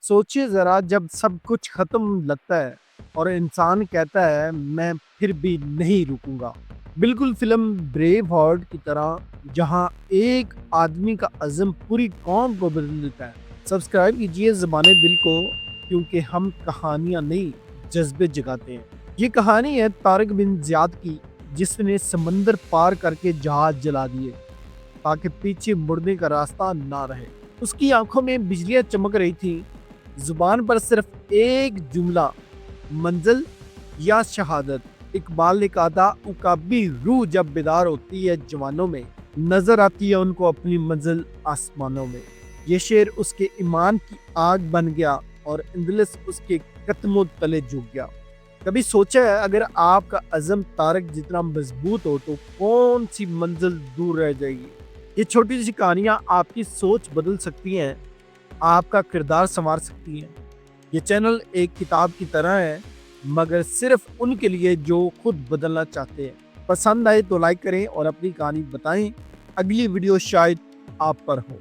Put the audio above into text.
سوچیے ذرا جب سب کچھ ختم لگتا ہے اور انسان کہتا ہے میں پھر بھی نہیں رکوں گا۔ بالکل فلم بریو ہارٹ کی طرح، جہاں ایک آدمی کا عزم پوری قوم کو بدل دیتا ہے۔ سبسکرائب کیجئے زبان دل کو، کیونکہ ہم کہانیاں نہیں جذبے جگاتے ہیں۔ یہ کہانی ہے طارق بن زیاد کی، جس نے سمندر پار کر کے جہاز جلا دیے تاکہ پیچھے مڑنے کا راستہ نہ رہے۔ اس کی آنکھوں میں بجلیاں چمک رہی تھیں، زبان پر صرف ایک جملہ، منزل یا شہادت۔ اقبال نے کہا تھا، اکابی روح جب بیدار ہوتی ہے جوانوں میں، نظر آتی ہے ان کو اپنی منزل آسمانوں میں۔ یہ شعر اس کے ایمان کی آگ بن گیا اور اندلس اس کے قدموں تلے جھک گیا۔ کبھی سوچا ہے اگر آپ کا عزم طارق جتنا مضبوط ہو تو کون سی منزل دور رہ جائے گی؟ یہ چھوٹی سی کہانیاں آپ کی سوچ بدل سکتی ہیں، آپ کا کردار سنوار سکتی ہیں۔ یہ چینل ایک کتاب کی طرح ہے، مگر صرف ان کے لیے جو خود بدلنا چاہتے ہیں۔ پسند آئے تو لائک کریں اور اپنی کہانی بتائیں۔ اگلی ویڈیو شاید آپ پر ہو۔